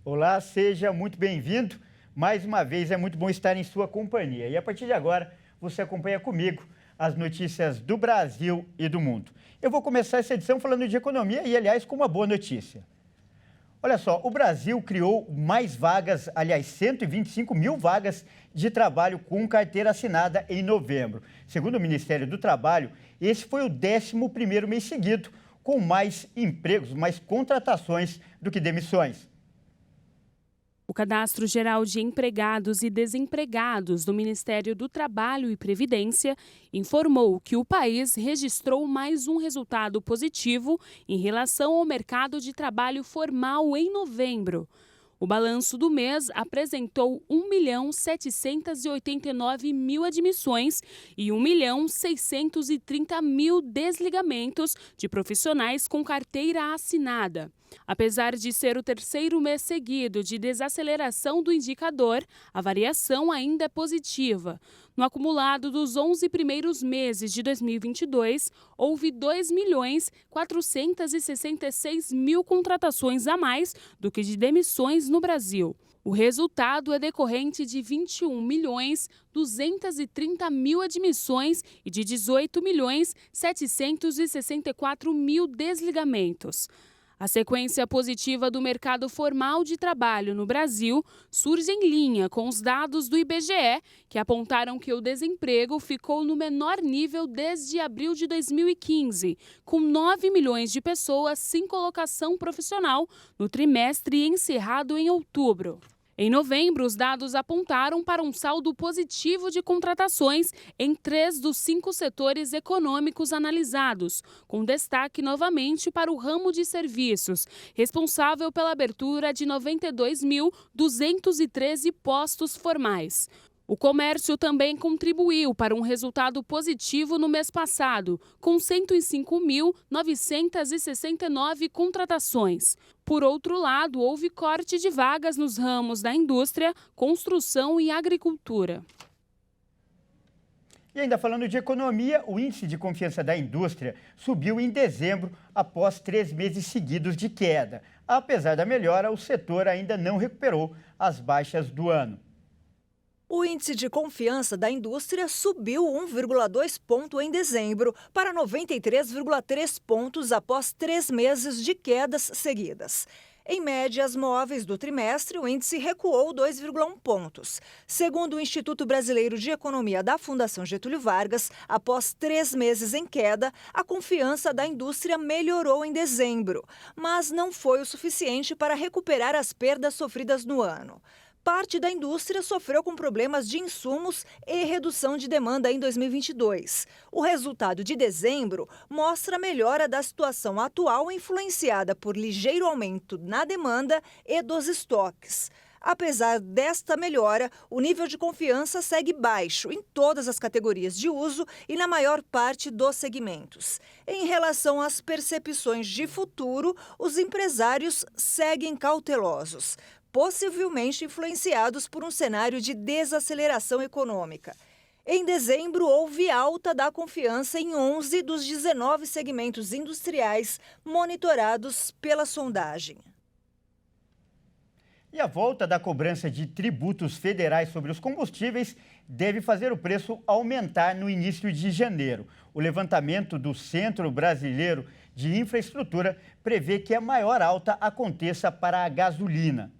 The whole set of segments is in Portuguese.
Olá, seja muito bem-vindo. Mais uma vez é muito bom estar em sua companhia. E a partir de agora, você acompanha comigo as notícias do Brasil e do mundo. Eu vou começar essa edição falando de economia e, aliás, com uma boa notícia. Olha só, o Brasil criou mais vagas, aliás, 125 mil vagas de trabalho com carteira assinada em novembro. Segundo o Ministério do Trabalho, esse foi o 11º mês seguido com mais empregos, mais contratações do que demissões. O Cadastro Geral de Empregados e Desempregados do Ministério do Trabalho e Previdência informou que o país registrou mais um resultado positivo em relação ao mercado de trabalho formal em novembro. O balanço do mês apresentou 1.789.000 admissões e 1.630.000 desligamentos de profissionais com carteira assinada. Apesar de ser o terceiro mês seguido de desaceleração do indicador, a variação ainda é positiva. No acumulado dos 11 primeiros meses de 2022, houve 2.466.000 contratações a mais do que de demissões no Brasil. O resultado é decorrente de 21.230.000 admissões e de 18.764.000 desligamentos. A sequência positiva do mercado formal de trabalho no Brasil surge em linha com os dados do IBGE, que apontaram que o desemprego ficou no menor nível desde abril de 2015, com 9 milhões de pessoas sem colocação profissional no trimestre encerrado em outubro. Em novembro, os dados apontaram para um saldo positivo de contratações em 3 dos 5 setores econômicos analisados, com destaque novamente para o ramo de serviços, responsável pela abertura de 92.213 postos formais. O comércio também contribuiu para um resultado positivo no mês passado, com 105.969 contratações. Por outro lado, houve corte de vagas nos ramos da indústria, construção e agricultura. E ainda falando de economia, o índice de confiança da indústria subiu em dezembro após 3 meses seguidos de queda. Apesar da melhora, o setor ainda não recuperou as baixas do ano. O índice de confiança da indústria subiu 1,2 ponto em dezembro para 93,3 pontos após 3 meses de quedas seguidas. Em médias móveis do trimestre, o índice recuou 2,1 pontos. Segundo o Instituto Brasileiro de Economia da Fundação Getúlio Vargas, após 3 meses em queda, a confiança da indústria melhorou em dezembro, mas não foi o suficiente para recuperar as perdas sofridas no ano. Parte da indústria sofreu com problemas de insumos e redução de demanda em 2022. O resultado de dezembro mostra a melhora da situação atual, influenciada por ligeiro aumento na demanda e dos estoques. Apesar desta melhora, o nível de confiança segue baixo em todas as categorias de uso e na maior parte dos segmentos. Em relação às percepções de futuro, os empresários seguem cautelosos, possivelmente influenciados por um cenário de desaceleração econômica. Em dezembro, houve alta da confiança em 11 dos 19 segmentos industriais monitorados pela sondagem. E a volta da cobrança de tributos federais sobre os combustíveis deve fazer o preço aumentar no início de janeiro. O levantamento do Centro Brasileiro de Infraestrutura prevê que a maior alta aconteça para a gasolina.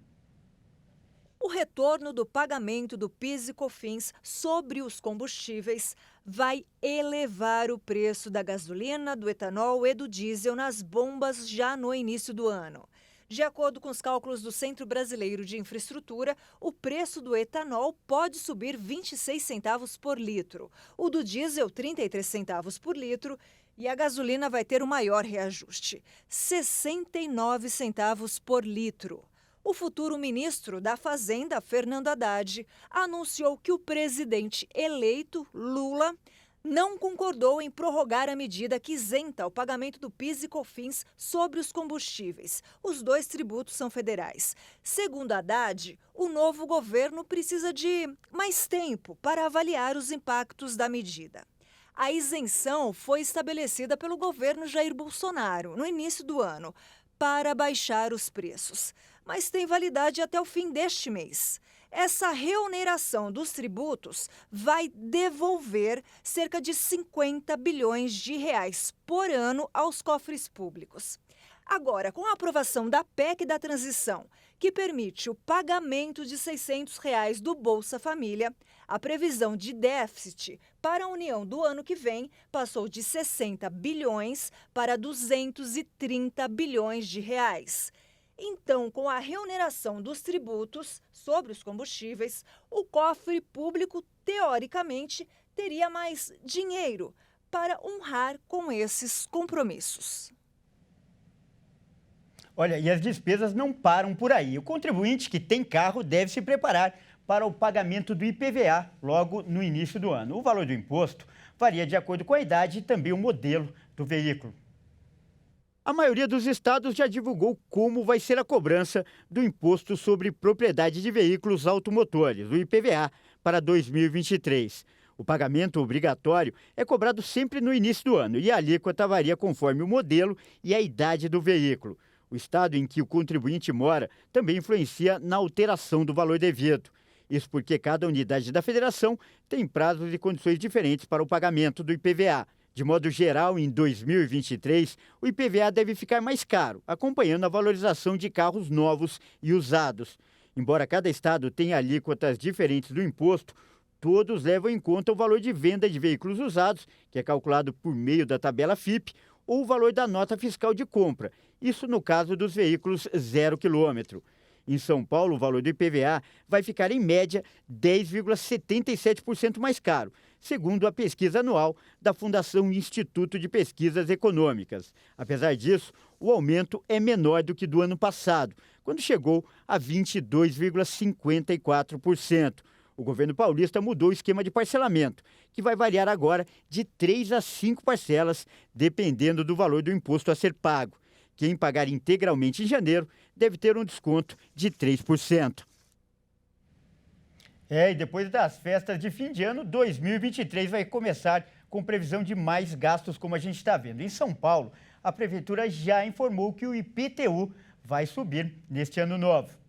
O retorno do pagamento do PIS e COFINS sobre os combustíveis vai elevar o preço da gasolina, do etanol e do diesel nas bombas já no início do ano. De acordo com os cálculos do Centro Brasileiro de Infraestrutura, o preço do etanol pode subir 26 centavos por litro, o do diesel 33 centavos por litro e a gasolina vai ter o maior reajuste, 69 centavos por litro. O futuro ministro da Fazenda, Fernando Haddad, anunciou que o presidente eleito, Lula, não concordou em prorrogar a medida que isenta o pagamento do PIS e COFINS sobre os combustíveis. Os 2 tributos são federais. Segundo Haddad, o novo governo precisa de mais tempo para avaliar os impactos da medida. A isenção foi estabelecida pelo governo Jair Bolsonaro no início do ano, para baixar os preços, mas tem validade até o fim deste mês. Essa reoneração dos tributos vai devolver cerca de 50 bilhões de reais por ano aos cofres públicos. Agora, com a aprovação da PEC da transição, que permite o pagamento de R$ 600 do Bolsa Família, a previsão de déficit para a União do ano que vem passou de 60 bilhões para 230 bilhões de reais. Então, com a reoneração dos tributos sobre os combustíveis, o cofre público, teoricamente, teria mais dinheiro para honrar com esses compromissos. Olha, e as despesas não param por aí. O contribuinte que tem carro deve se preparar para o pagamento do IPVA logo no início do ano. O valor do imposto varia de acordo com a idade e também o modelo do veículo. A maioria dos estados já divulgou como vai ser a cobrança do Imposto sobre Propriedade de Veículos Automotores, o IPVA, para 2023. O pagamento obrigatório é cobrado sempre no início do ano e a alíquota varia conforme o modelo e a idade do veículo. O estado em que o contribuinte mora também influencia na alteração do valor devido. Isso porque cada unidade da federação tem prazos e condições diferentes para o pagamento do IPVA. De modo geral, em 2023, o IPVA deve ficar mais caro, acompanhando a valorização de carros novos e usados. Embora cada estado tenha alíquotas diferentes do imposto, todos levam em conta o valor de venda de veículos usados, que é calculado por meio da tabela FIPE, ou o valor da nota fiscal de compra, isso no caso dos veículos 0 quilômetro. Em São Paulo, o valor do IPVA vai ficar, em média, 10,77% mais caro, segundo a pesquisa anual da Fundação Instituto de Pesquisas Econômicas. Apesar disso, o aumento é menor do que do ano passado, quando chegou a 22,54%. O governo paulista mudou o esquema de parcelamento, que vai variar agora de 3 a 5 parcelas, dependendo do valor do imposto a ser pago. Quem pagar integralmente em janeiro deve ter um desconto de 3%. E depois das festas de fim de ano, 2023 vai começar com previsão de mais gastos, como a gente está vendo. Em São Paulo, a prefeitura já informou que o IPTU vai subir neste ano novo.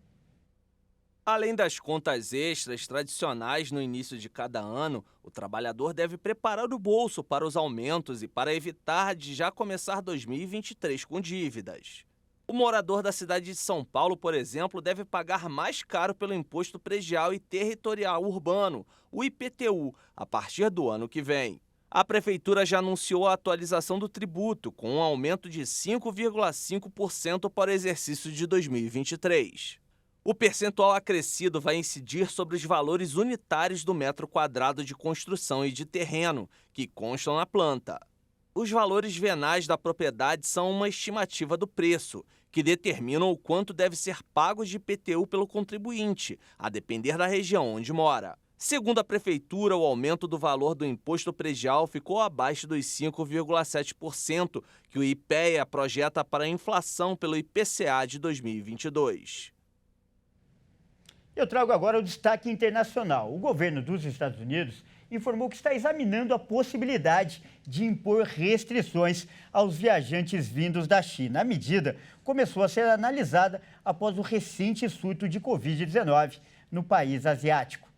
Além das contas extras tradicionais no início de cada ano, o trabalhador deve preparar o bolso para os aumentos e para evitar de já começar 2023 com dívidas. O morador da cidade de São Paulo, por exemplo, deve pagar mais caro pelo Imposto Predial e Territorial Urbano, o IPTU, a partir do ano que vem. A prefeitura já anunciou a atualização do tributo, com um aumento de 5,5% para o exercício de 2023. O percentual acrescido vai incidir sobre os valores unitários do metro quadrado de construção e de terreno, que constam na planta. Os valores venais da propriedade são uma estimativa do preço, que determinam o quanto deve ser pago de IPTU pelo contribuinte, a depender da região onde mora. Segundo a prefeitura, o aumento do valor do imposto predial ficou abaixo dos 5,7% que o IPEA projeta para a inflação pelo IPCA de 2022. Eu trago agora o destaque internacional. O governo dos Estados Unidos informou que está examinando a possibilidade de impor restrições aos viajantes vindos da China. A medida começou a ser analisada após o recente surto de Covid-19 no país asiático.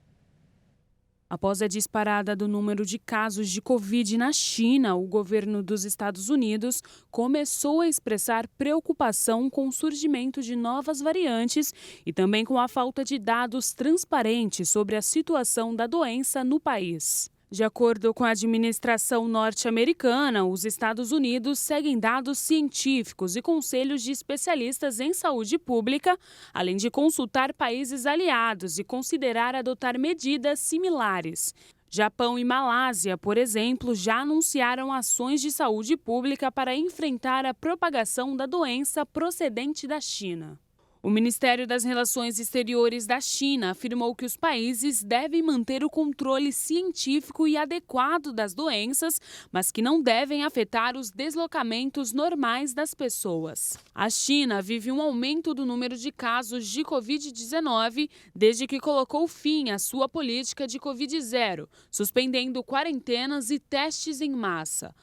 Após a disparada do número de casos de Covid na China, o governo dos Estados Unidos começou a expressar preocupação com o surgimento de novas variantes e também com a falta de dados transparentes sobre a situação da doença no país. De acordo com a administração norte-americana, os Estados Unidos seguem dados científicos e conselhos de especialistas em saúde pública, além de consultar países aliados e considerar adotar medidas similares. Japão e Malásia, por exemplo, já anunciaram ações de saúde pública para enfrentar a propagação da doença procedente da China. O Ministério das Relações Exteriores da China afirmou que os países devem manter o controle científico e adequado das doenças, mas que não devem afetar os deslocamentos normais das pessoas. A China vive um aumento do número de casos de Covid-19 desde que colocou fim à sua política de Covid-0, suspendendo quarentenas e testes em massa.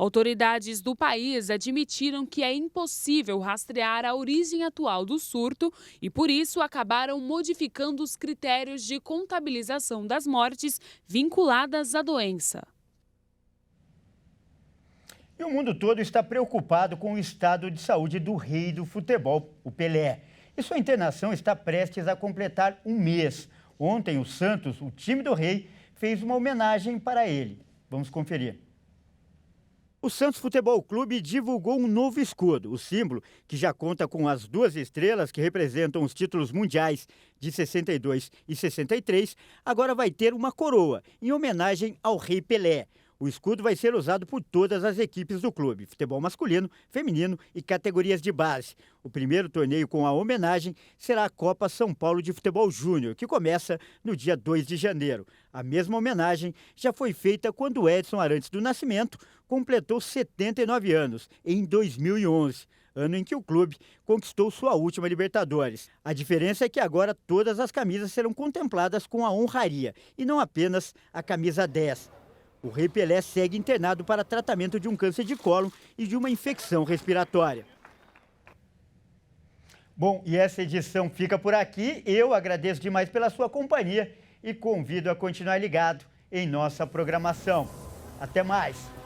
Autoridades do país admitiram que é impossível rastrear a origem atual do surto e, por isso, acabaram modificando os critérios de contabilização das mortes vinculadas à doença. E o mundo todo está preocupado com o estado de saúde do rei do futebol, o Pelé. E sua internação está prestes a completar um mês. Ontem, o Santos, o time do rei, fez uma homenagem para ele. Vamos conferir. O Santos Futebol Clube divulgou um novo escudo. O símbolo, que já conta com as 2 estrelas que representam os títulos mundiais de 62 e 63, agora vai ter uma coroa, em homenagem ao Rei Pelé. O escudo vai ser usado por todas as equipes do clube, futebol masculino, feminino e categorias de base. O primeiro torneio com a homenagem será a Copa São Paulo de Futebol Júnior, que começa no dia 2 de janeiro. A mesma homenagem já foi feita quando Edson Arantes do Nascimento completou 79 anos, em 2011, ano em que o clube conquistou sua última Libertadores. A diferença é que agora todas as camisas serão contempladas com a honraria, e não apenas a camisa 10. O Rei Pelé segue internado para tratamento de um câncer de cólon e de uma infecção respiratória. Bom, e essa edição fica por aqui. Eu agradeço demais pela sua companhia e convido a continuar ligado em nossa programação. Até mais!